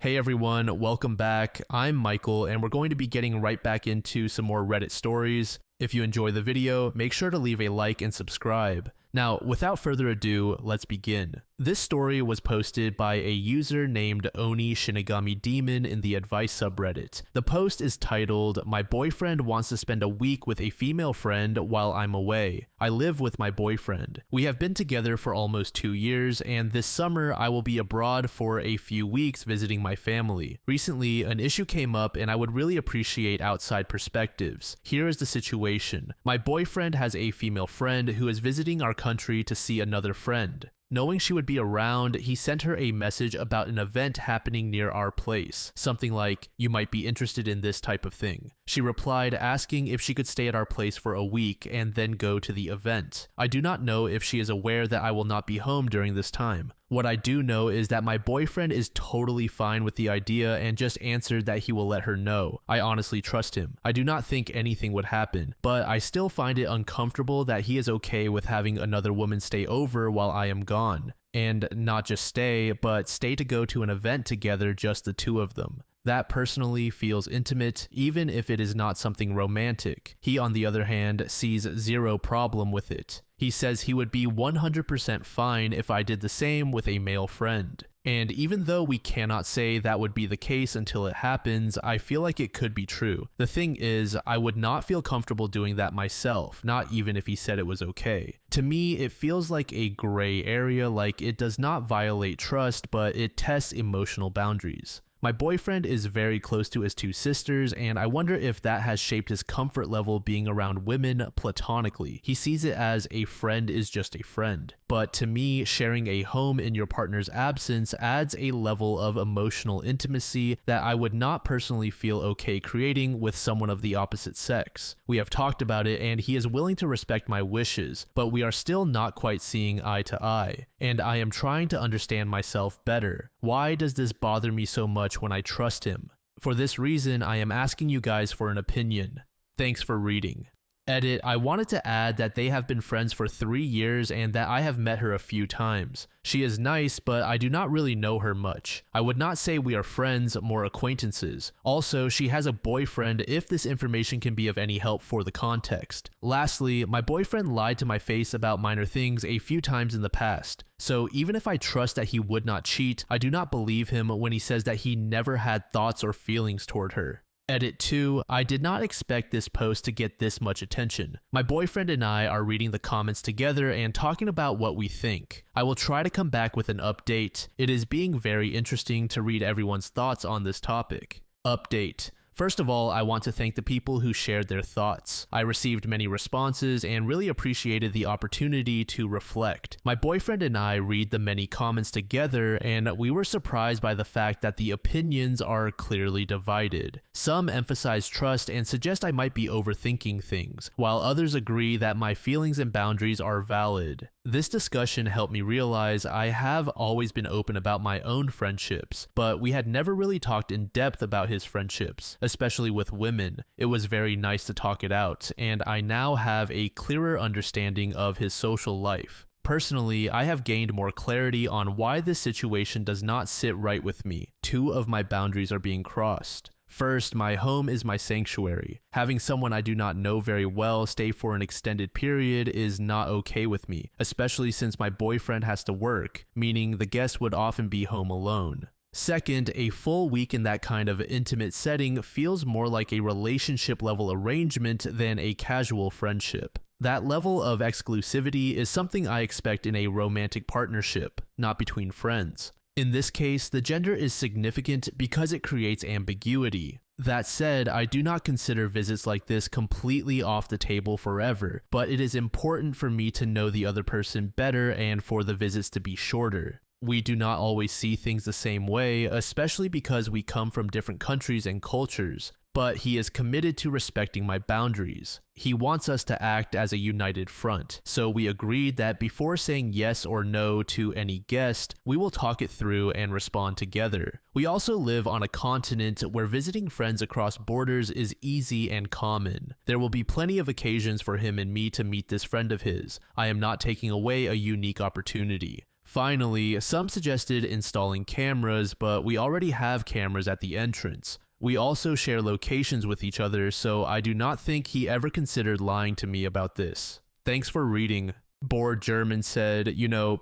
Hey everyone, welcome back. I'm Michael, and we're going to be getting right back into some more Reddit stories. If you enjoy the video, make sure to leave a like and subscribe. Now, without further ado, let's begin. This story was posted by a user named Oni Shinigami Demon in the advice subreddit. The post is titled, "My boyfriend wants to spend a week with a female friend while I'm away. I live with my boyfriend. We have been together for almost 2 years, and this summer I will be abroad for a few weeks visiting my family. Recently, an issue came up and I would really appreciate outside perspectives. Here is the situation. My boyfriend has a female friend who is visiting our country to see another friend. Knowing she would be around, he sent her a message about an event happening near our place. Something like, 'You might be interested in this type of thing.' She replied asking if she could stay at our place for a week and then go to the event. I do not know if she is aware that I will not be home during this time. What I do know is that my boyfriend is totally fine with the idea and just answered that he will let her know. I honestly trust him. I do not think anything would happen, but I still find it uncomfortable that he is okay with having another woman stay over while I am gone. And not just stay, but stay to go to an event together, just the two of them. That personally feels intimate, even if it is not something romantic. He, on the other hand, sees zero problem with it. He says he would be 100% fine if I did the same with a male friend. And even though we cannot say that would be the case until it happens, I feel like it could be true. The thing is, I would not feel comfortable doing that myself, not even if he said it was okay. To me, it feels like a gray area, like it does not violate trust, but it tests emotional boundaries. My boyfriend is very close to his two sisters, and I wonder if that has shaped his comfort level being around women platonically. He sees it as a friend is just a friend. But to me, sharing a home in your partner's absence adds a level of emotional intimacy that I would not personally feel okay creating with someone of the opposite sex. We have talked about it, and he is willing to respect my wishes, but we are still not quite seeing eye to eye, and I am trying to understand myself better. Why does this bother me so much when I trust him? For this reason, I am asking you guys for an opinion. Thanks for reading." Edit, I wanted to add that they have been friends for 3 years and that I have met her a few times. She is nice, but I do not really know her much. I would not say we are friends, more acquaintances. Also, she has a boyfriend if this information can be of any help for the context. Lastly, my boyfriend lied to my face about minor things a few times in the past. So even if I trust that he would not cheat, I do not believe him when he says that he never had thoughts or feelings toward her. Edit 2, I did not expect this post to get this much attention. My boyfriend and I are reading the comments together and talking about what we think. I will try to come back with an update. It is being very interesting to read everyone's thoughts on this topic. Update. First of all, I want to thank the people who shared their thoughts. I received many responses and really appreciated the opportunity to reflect. My boyfriend and I read the many comments together, and we were surprised by the fact that the opinions are clearly divided. Some emphasize trust and suggest I might be overthinking things, while others agree that my feelings and boundaries are valid. This discussion helped me realize I have always been open about my own friendships, but we had never really talked in depth about his friendships, especially with women. It was very nice to talk it out, and I now have a clearer understanding of his social life. Personally, I have gained more clarity on why this situation does not sit right with me. 2 of my boundaries are being crossed. First, my home is my sanctuary. Having someone I do not know very well stay for an extended period is not okay with me, especially since my boyfriend has to work, meaning the guest would often be home alone. Second, a full week in that kind of intimate setting feels more like a relationship level arrangement than a casual friendship. That level of exclusivity is something I expect in a romantic partnership, not between friends. In this case, the gender is significant because it creates ambiguity. That said, I do not consider visits like this completely off the table forever, but it is important for me to know the other person better and for the visits to be shorter. We do not always see things the same way, especially because we come from different countries and cultures, but he is committed to respecting my boundaries. He wants us to act as a united front, so we agreed that before saying yes or no to any guest, we will talk it through and respond together. We also live on a continent where visiting friends across borders is easy and common. There will be plenty of occasions for him and me to meet this friend of his. I am not taking away a unique opportunity. Finally, some suggested installing cameras, but we already have cameras at the entrance. We also share locations with each other, so I do not think he ever considered lying to me about this. Thanks for reading. Bored German said,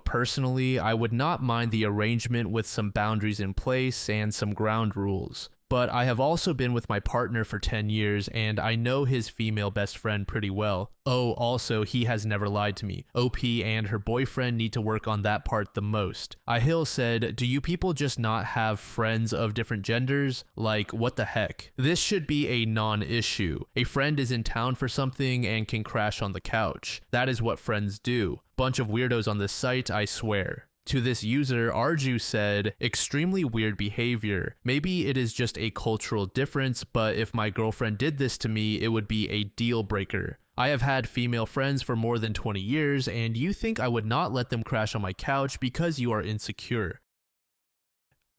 personally, I would not mind the arrangement with some boundaries in place and some ground rules. But I have also been with my partner for 10 years, and I know his female best friend pretty well. Oh, also, he has never lied to me. OP and her boyfriend need to work on that part the most. Ahil said, do you people just not have friends of different genders? Like, what the heck? This should be a non-issue. A friend is in town for something and can crash on the couch. That is what friends do. Bunch of weirdos on this site, I swear. To this user, Arju said, extremely weird behavior. Maybe it is just a cultural difference, but if my girlfriend did this to me, it would be a deal breaker. I have had female friends for more than 20 years, and you think I would not let them crash on my couch because you are insecure.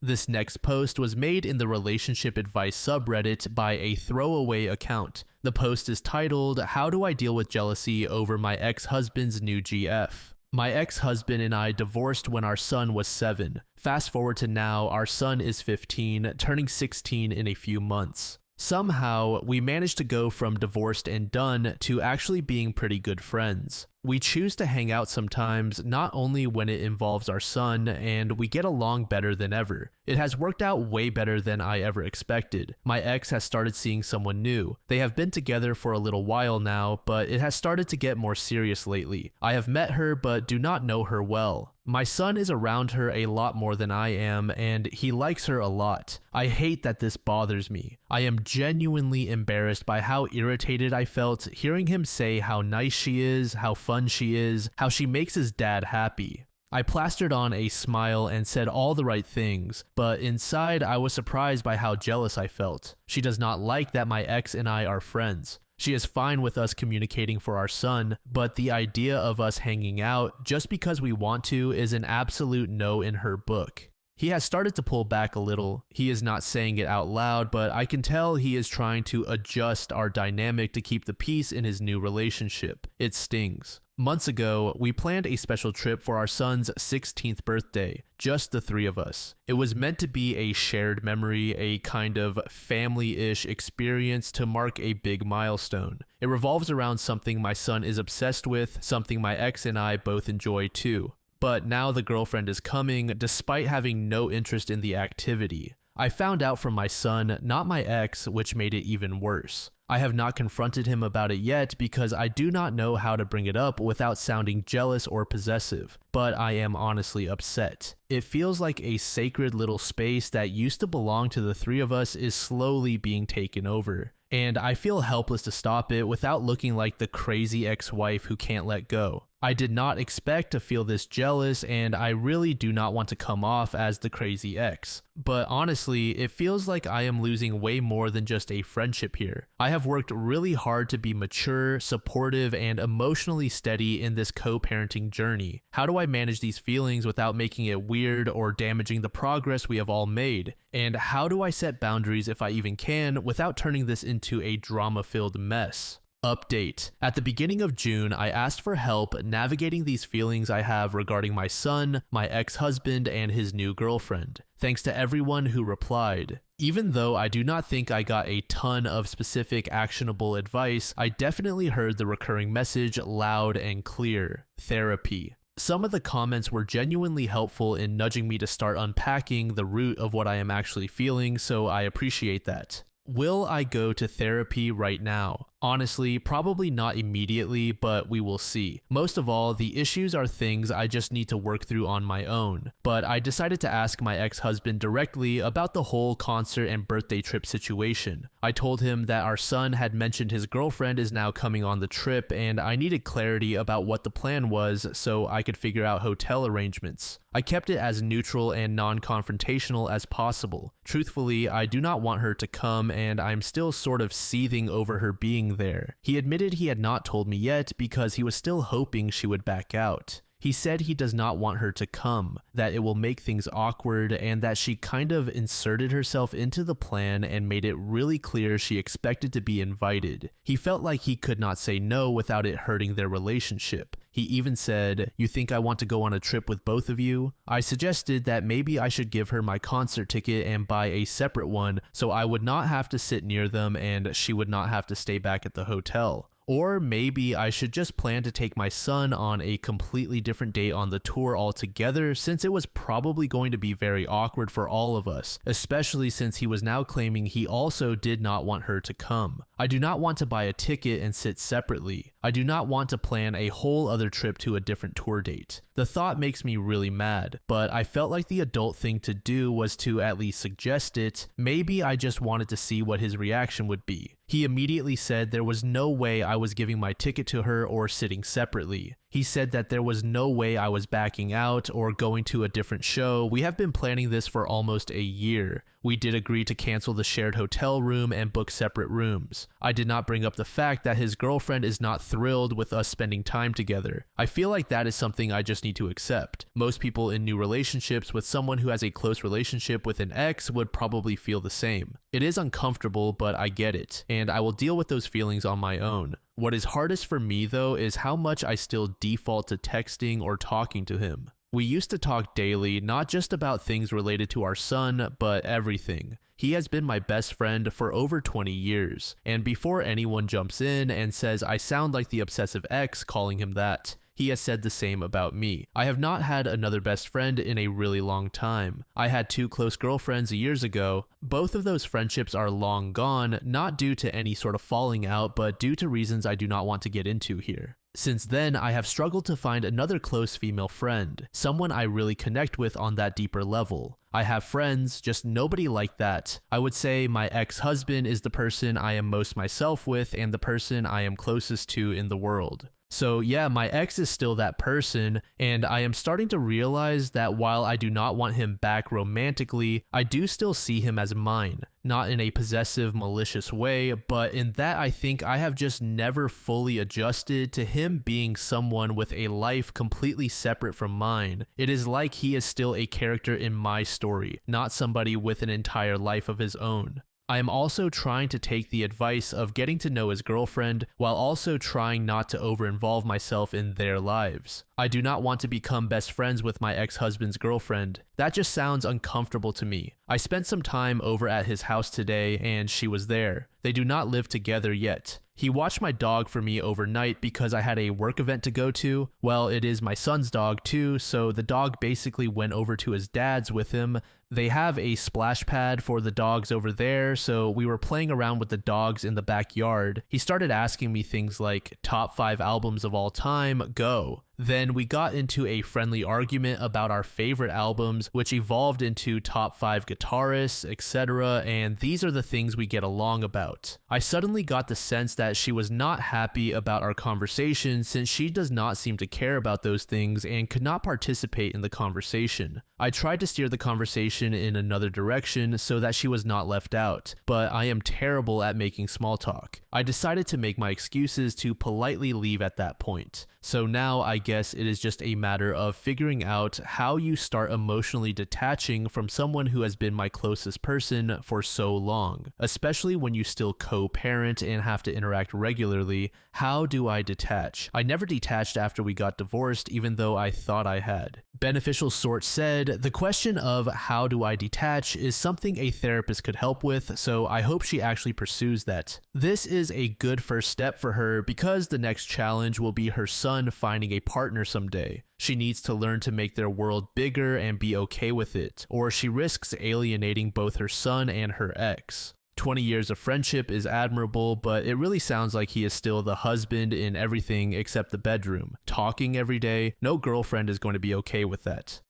This next post was made in the relationship advice subreddit by a throwaway account. The post is titled, How do I deal with jealousy over my ex-husband's new GF? My ex-husband and I divorced when our son was 7. Fast forward to now, our son is 15, turning 16 in a few months. Somehow, we managed to go from divorced and done to actually being pretty good friends. We choose to hang out sometimes, not only when it involves our son, and we get along better than ever. It has worked out way better than I ever expected. My ex has started seeing someone new. They have been together for a little while now, but it has started to get more serious lately. I have met her but do not know her well. My son is around her a lot more than I am, and he likes her a lot. I hate that this bothers me. I am genuinely embarrassed by how irritated I felt hearing him say how nice she is, how fun she is, how she makes his dad happy. I plastered on a smile and said all the right things, but inside I was surprised by how jealous I felt. She does not like that my ex and I are friends. She is fine with us communicating for our son, but the idea of us hanging out just because we want to is an absolute no in her book. He has started to pull back a little. He is not saying it out loud, but I can tell he is trying to adjust our dynamic to keep the peace in his new relationship. It stings. Months ago, we planned a special trip for our son's 16th birthday, just the 3 of us. It was meant to be a shared memory, a kind of family-ish experience to mark a big milestone. It revolves around something my son is obsessed with, something my ex and I both enjoy too. But now the girlfriend is coming, despite having no interest in the activity. I found out from my son, not my ex, which made it even worse. I have not confronted him about it yet because I do not know how to bring it up without sounding jealous or possessive, but I am honestly upset. It feels like a sacred little space that used to belong to the 3 of us is slowly being taken over, and I feel helpless to stop it without looking like the crazy ex-wife who can't let go. I did not expect to feel this jealous, and I really do not want to come off as the crazy ex. But honestly, it feels like I am losing way more than just a friendship here. I have worked really hard to be mature, supportive, and emotionally steady in this co-parenting journey. How do I manage these feelings without making it weird or damaging the progress we have all made? And how do I set boundaries, if I even can, without turning this into a drama-filled mess? Update. At the beginning of June, I asked for help navigating these feelings I have regarding my son, my ex-husband, and his new girlfriend. Thanks to everyone who replied. Even though I do not think I got a ton of specific actionable advice, I definitely heard the recurring message loud and clear: therapy. Some of the comments were genuinely helpful in nudging me to start unpacking the root of what I am actually feeling, so I appreciate that. Will I go to therapy right now? Honestly, probably not immediately, but we will see. Most of all, the issues are things I just need to work through on my own. But I decided to ask my ex-husband directly about the whole concert and birthday trip situation. I told him that our son had mentioned his girlfriend is now coming on the trip, and I needed clarity about what the plan was so I could figure out hotel arrangements. I kept it as neutral and non-confrontational as possible. Truthfully, I do not want her to come, and I'm still sort of seething over her being there. He admitted he had not told me yet because he was still hoping she would back out. He said he does not want her to come, that it will make things awkward, and that she kind of inserted herself into the plan and made it really clear she expected to be invited. He felt like he could not say no without it hurting their relationship. He even said, "You think I want to go on a trip with both of you?" I suggested that maybe I should give her my concert ticket and buy a separate one so I would not have to sit near them and she would not have to stay back at the hotel. Or maybe I should just plan to take my son on a completely different date on the tour altogether, since it was probably going to be very awkward for all of us, especially since he was now claiming he also did not want her to come. I do not want to buy a ticket and sit separately. I do not want to plan a whole other trip to a different tour date. The thought makes me really mad, but I felt like the adult thing to do was to at least suggest it. Maybe I just wanted to see what his reaction would be. He immediately said there was no way I was giving my ticket to her or sitting separately. He said that there was no way I was backing out or going to a different show. We have been planning this for almost a year. We did agree to cancel the shared hotel room and book separate rooms. I did not bring up the fact that his girlfriend is not thrilled with us spending time together. I feel like that is something I just need to accept. Most people in new relationships with someone who has a close relationship with an ex would probably feel the same. It is uncomfortable, but I get it, and I will deal with those feelings on my own. What is hardest for me though is how much I still default to texting or talking to him. We used to talk daily, not just about things related to our son, but everything. He has been my best friend for over 20 years, and before anyone jumps in and says I sound like the obsessive ex calling him that, he has said the same about me. I have not had another best friend in a really long time. I had 2 close girlfriends years ago. Both of those friendships are long gone, not due to any sort of falling out, but due to reasons I do not want to get into here. Since then, I have struggled to find another close female friend, someone I really connect with on that deeper level. I have friends, just nobody like that. I would say my ex-husband is the person I am most myself with and the person I am closest to in the world. So yeah, my ex is still that person, and I am starting to realize that while I do not want him back romantically, I do still see him as mine. Not in a possessive, malicious way, but in that I think I have just never fully adjusted to him being someone with a life completely separate from mine. It is like he is still a character in my story, not somebody with an entire life of his own. I am also trying to take the advice of getting to know his girlfriend while also trying not to over-involve myself in their lives. I do not want to become best friends with my ex-husband's girlfriend. That just sounds uncomfortable to me. I spent some time over at his house today and she was there. They do not live together yet. He watched my dog for me overnight because I had a work event to go to. Well, it is my son's dog too, so the dog basically went over to his dad's with him. They have a splash pad for the dogs over there, so we were playing around with the dogs in the backyard. He started asking me things like, top 5 albums of all time, go. Then we got into a friendly argument about our favorite albums, which evolved into top 5 guitarists, etc., and these are the things we get along about. I suddenly got the sense that she was not happy about our conversation since she does not seem to care about those things and could not participate in the conversation. I tried to steer the conversation in another direction so that she was not left out, but I am terrible at making small talk. I decided to make my excuses to politely leave at that point. So now I guess it is just a matter of figuring out how you start emotionally detaching from someone who has been my closest person for so long, especially when you still co-parent and have to interact regularly. How do I detach? I never detached after we got divorced, even though I thought I had. Beneficial Sort said, the question of how do I detach is something a therapist could help with, so I hope she actually pursues that. This is a good first step for her because the next challenge will be her son finding a partner someday. She needs to learn to make their world bigger and be okay with it, or she risks alienating both her son and her ex. 20 years of friendship is admirable, but it really sounds like he is still the husband in everything except the bedroom. Talking every day, no girlfriend is going to be okay with that.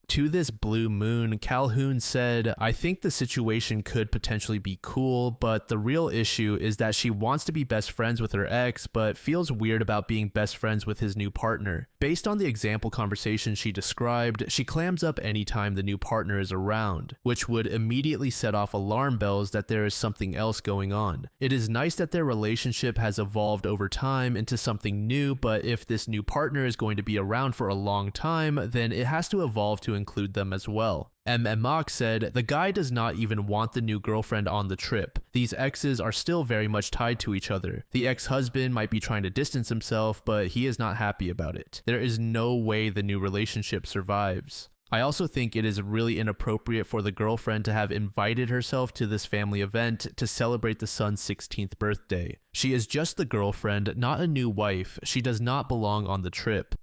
To this blue moon, Calhoun said, "I think the situation could potentially be cool, but the real issue is that she wants to be best friends with her ex, but feels weird about being best friends with his new partner. Based on the example conversation she described, she clams up anytime the new partner is around, which would immediately set off alarm bells that there is something else going on. It is nice that their relationship has evolved over time into something new, but if this new partner is going to be around for a long time, then it has to evolve to include them as well." Mok said, "The guy does not even want the new girlfriend on the trip. These exes are still very much tied to each other. The ex-husband might be trying to distance himself, but he is not happy about it. There is no way the new relationship survives. I also think it is really inappropriate for the girlfriend to have invited herself to this family event to celebrate the son's 16th birthday. She is just the girlfriend, not a new wife. She does not belong on the trip."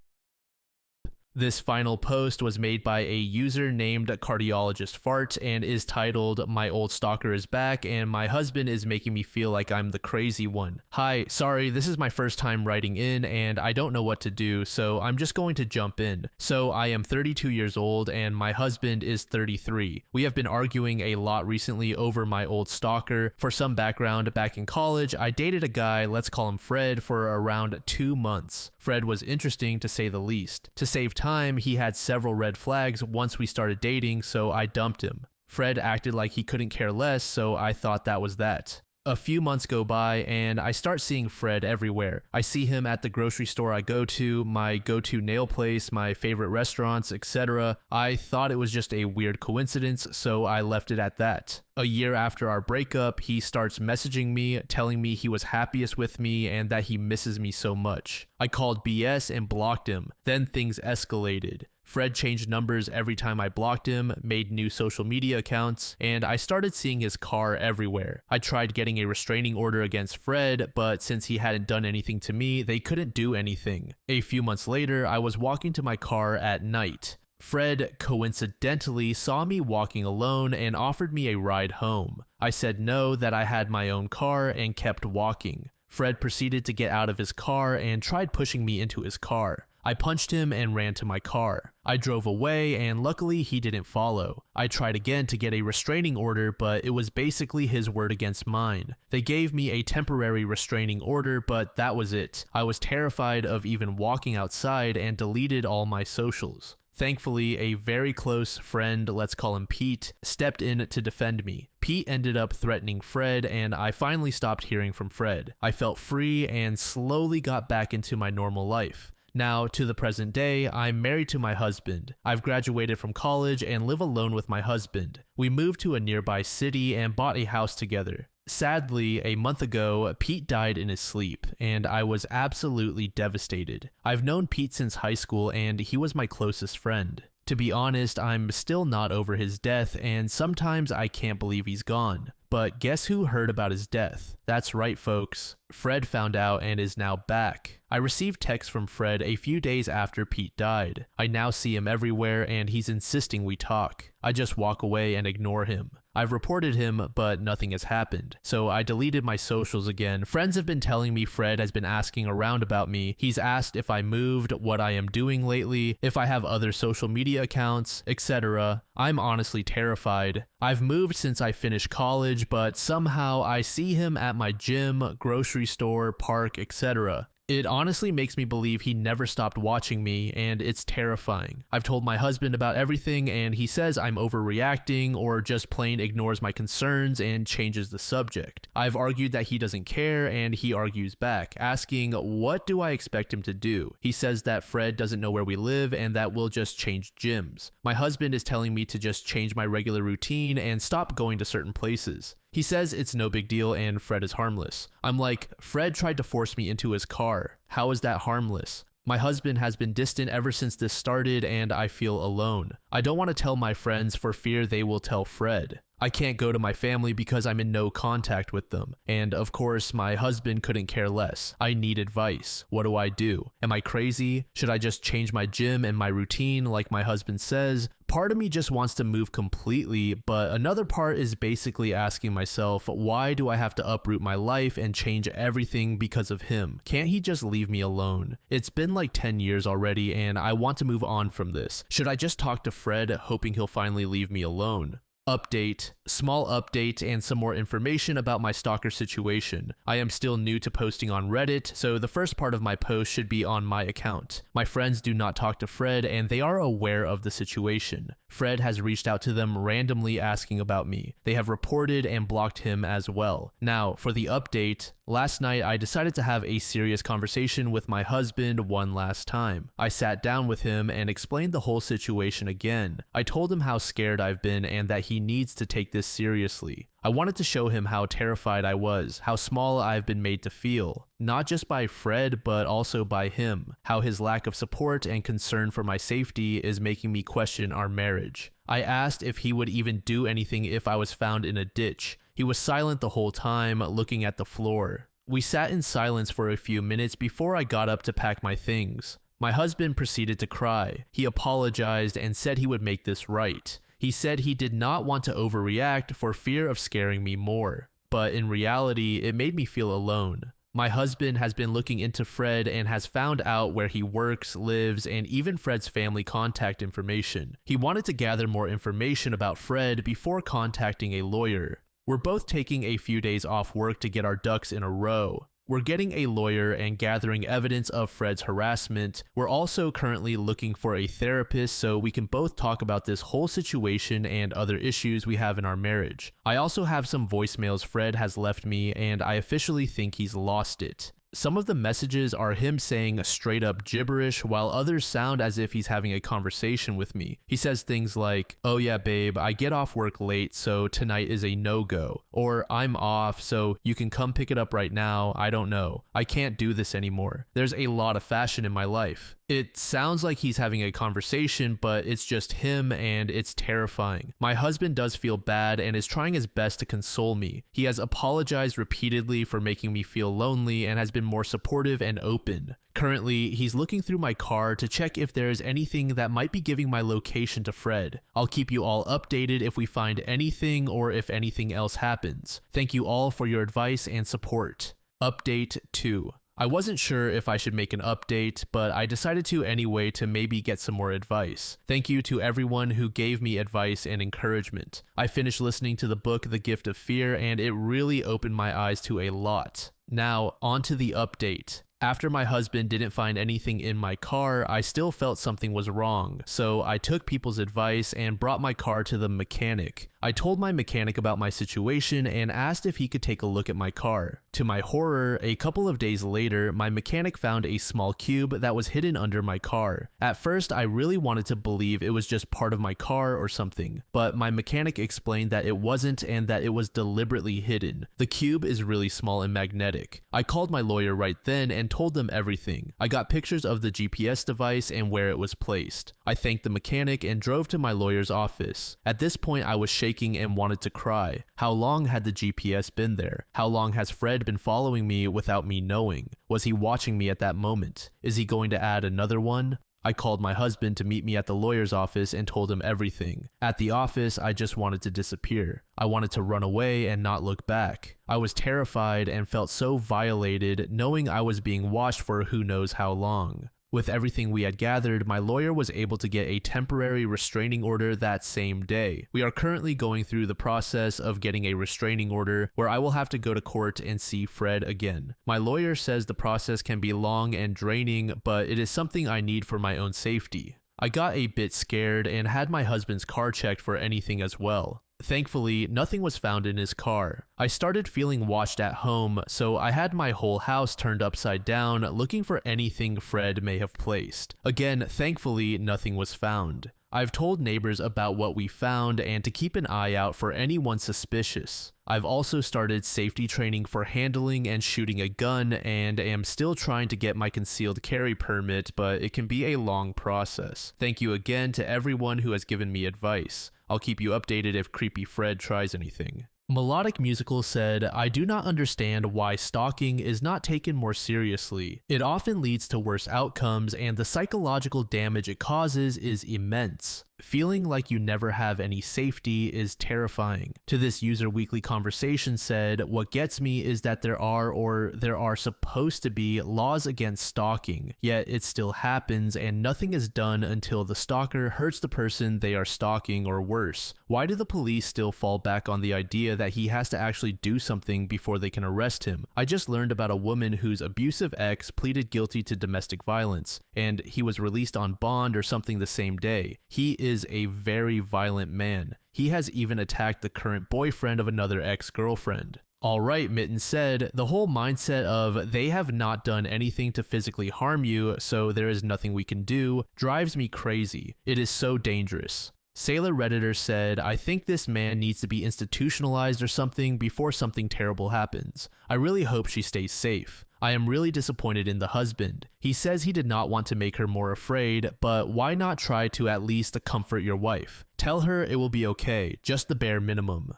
This final post was made by a user named Cardiologist Fart and is titled, "My old stalker is back and my husband is making me feel like I'm the crazy one. Hi, sorry, this is my first time writing in and I don't know what to do, so I'm just going to jump in. So I am 32 years old and my husband is 33. We have been arguing a lot recently over my old stalker. For some background, back in college, I dated a guy, let's call him Fred, for around 2 months. Fred was interesting to say the least. To save time, he had several red flags once we started dating, so I dumped him. Fred acted like he couldn't care less, so I thought that was that. A few months go by and I start seeing Fred everywhere. I see him at the grocery store I go to, my go-to nail place, my favorite restaurants, etc. I thought it was just a weird coincidence, so I left it at that. A year after our breakup, he starts messaging me, telling me he was happiest with me and that he misses me so much. I called BS and blocked him. Then things escalated. Fred changed numbers every time I blocked him, made new social media accounts, and I started seeing his car everywhere. I tried getting a restraining order against Fred, but since he hadn't done anything to me, they couldn't do anything. A few months later, I was walking to my car at night. Fred coincidentally saw me walking alone and offered me a ride home. I said no, that I had my own car, and kept walking. Fred proceeded to get out of his car and tried pushing me into his car. I punched him and ran to my car. I drove away and luckily he didn't follow. I tried again to get a restraining order, but it was basically his word against mine. They gave me a temporary restraining order, but that was it. I was terrified of even walking outside and deleted all my socials. Thankfully, a very close friend, let's call him Pete, stepped in to defend me. Pete ended up threatening Fred, and I finally stopped hearing from Fred. I felt free and slowly got back into my normal life. Now, to the present day, I'm married to my husband. I've graduated from college and live alone with my husband. We moved to a nearby city and bought a house together. Sadly, a month ago, Pete died in his sleep, and I was absolutely devastated. I've known Pete since high school, and he was my closest friend. To be honest, I'm still not over his death, and sometimes I can't believe he's gone. But guess who heard about his death? That's right, folks. Fred found out and is now back. I received texts from Fred a few days after Pete died. I now see him everywhere and he's insisting we talk. I just walk away and ignore him. I've reported him, but nothing has happened. So I deleted my socials again. Friends have been telling me Fred has been asking around about me. He's asked if I moved, what I am doing lately, if I have other social media accounts, etc. I'm honestly terrified. I've moved since I finished college, but somehow I see him at my gym, grocery store, park, etc. It honestly makes me believe he never stopped watching me, and it's terrifying. I've told my husband about everything, and he says I'm overreacting or just plain ignores my concerns and changes the subject. I've argued that he doesn't care, and he argues back, asking, what do I expect him to do? He says that Fred doesn't know where we live and that we'll just change gyms. My husband is telling me to just change my regular routine and stop going to certain places. He says it's no big deal and Fred is harmless. I'm like, Fred tried to force me into his car. How is that harmless? My husband has been distant ever since this started and I feel alone. I don't want to tell my friends for fear they will tell Fred. I can't go to my family because I'm in no contact with them. And of course, my husband couldn't care less. I need advice. What do I do? Am I crazy? Should I just change my gym and my routine like my husband says? Part of me just wants to move completely, but another part is basically asking myself, why do I have to uproot my life and change everything because of him? Can't he just leave me alone? It's been like 10 years already and I want to move on from this. Should I just talk to Fred, hoping he'll finally leave me alone? Update, small update, and some more information about my stalker situation. I am still new to posting on Reddit, so the first part of my post should be on my account. My friends do not talk to Fred, and they are aware of the situation. Fred has reached out to them randomly asking about me. They have reported and blocked him as well. Now, for the update, last night I decided to have a serious conversation with my husband one last time. I sat down with him and explained the whole situation again. I told him how scared I've been and that he needs to take this seriously. I wanted to show him how terrified I was, how small I've been made to feel, not just by Fred, but also by him, how his lack of support and concern for my safety is making me question our marriage. I asked if he would even do anything if I was found in a ditch. He was silent the whole time, looking at the floor. We sat in silence for a few minutes before I got up to pack my things. My husband proceeded to cry. He apologized and said he would make this right. He said he did not want to overreact for fear of scaring me more, but in reality, it made me feel alone. My husband has been looking into Fred and has found out where he works, lives, and even Fred's family contact information. He wanted to gather more information about Fred before contacting a lawyer. We're both taking a few days off work to get our ducks in a row. We're getting a lawyer and gathering evidence of Fred's harassment. We're also currently looking for a therapist so we can both talk about this whole situation and other issues we have in our marriage. I also have some voicemails Fred has left me and I officially think he's lost it. Some of the messages are him saying straight up gibberish, while others sound as if he's having a conversation with me. He says things like, "Oh yeah, babe, I get off work late, so tonight is a no-go." Or, "I'm off, so you can come pick it up right now. I don't know. I can't do this anymore. There's a lot of fashion in my life." It sounds like he's having a conversation, but it's just him and it's terrifying. My husband does feel bad and is trying his best to console me. He has apologized repeatedly for making me feel lonely and has been more supportive and open. Currently, he's looking through my car to check if there is anything that might be giving my location to Fred. I'll keep you all updated if we find anything or if anything else happens. Thank you all for your advice and support. Update 2. I wasn't sure if I should make an update, but I decided to anyway to maybe get some more advice. Thank you to everyone who gave me advice and encouragement. I finished listening to the book The Gift of Fear and it really opened my eyes to a lot. Now, on to the update. After my husband didn't find anything in my car, I still felt something was wrong, so I took people's advice and brought my car to the mechanic. I told my mechanic about my situation and asked if he could take a look at my car. To my horror, a couple of days later, my mechanic found a small cube that was hidden under my car. At first, I really wanted to believe it was just part of my car or something, but my mechanic explained that it wasn't and that it was deliberately hidden. The cube is really small and magnetic. I called my lawyer right then and told them everything. I got pictures of the GPS device and where it was placed. I thanked the mechanic and drove to my lawyer's office. At this point, I was shaking and wanted to cry. How long had the GPS been there? How long has Fred been following me without me knowing? Was he watching me at that moment? Is he going to add another one? I called my husband to meet me at the lawyer's office and told him everything. At the office, I just wanted to disappear. I wanted to run away and not look back. I was terrified and felt so violated, knowing I was being watched for who knows how long. With everything we had gathered, my lawyer was able to get a temporary restraining order that same day. We are currently going through the process of getting a restraining order where I will have to go to court and see Fred again. My lawyer says the process can be long and draining, but it is something I need for my own safety. I got a bit scared and had my husband's car checked for anything as well. Thankfully, nothing was found in his car. I started feeling watched at home, so I had my whole house turned upside down looking for anything Fred may have placed. Again, thankfully, nothing was found. I've told neighbors about what we found and to keep an eye out for anyone suspicious. I've also started safety training for handling and shooting a gun and am still trying to get my concealed carry permit, but it can be a long process. Thank you again to everyone who has given me advice. I'll keep you updated if Creepy Fred tries anything. Melodic Musical said, I do not understand why stalking is not taken more seriously. It often leads to worse outcomes and the psychological damage it causes is immense. Feeling like you never have any safety is terrifying. To this user weekly conversation said, what gets me is that there are supposed to be laws against stalking, yet it still happens and nothing is done until the stalker hurts the person they are stalking or worse. Why do the police still fall back on the idea that he has to actually do something before they can arrest him? I just learned about a woman whose abusive ex pleaded guilty to domestic violence, and he was released on bond or something the same day. He is a very violent man. He has even attacked the current boyfriend of another ex-girlfriend. Alright, Mitten said, the whole mindset of they have not done anything to physically harm you, so there is nothing we can do, drives me crazy. It is so dangerous. Sailor Redditor said, I think this man needs to be institutionalized or something before something terrible happens. I really hope she stays safe. I am really disappointed in the husband. He says he did not want to make her more afraid, but why not try to at least comfort your wife? Tell her it will be okay, just the bare minimum.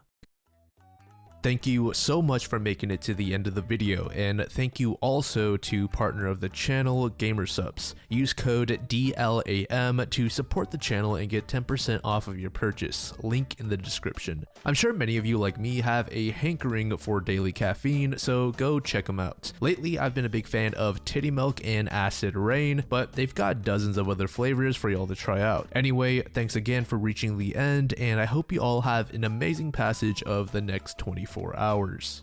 Thank you so much for making it to the end of the video, and thank you also to partner of the channel, Gamersupps. Use code DLAM to support the channel and get 10% off of your purchase, link in the description. I'm sure many of you like me have a hankering for daily caffeine, so go check them out. Lately, I've been a big fan of Titty Milk and Acid Rain, but they've got dozens of other flavors for y'all to try out. Anyway, thanks again for reaching the end, and I hope you all have an amazing passage of the next 24 hours.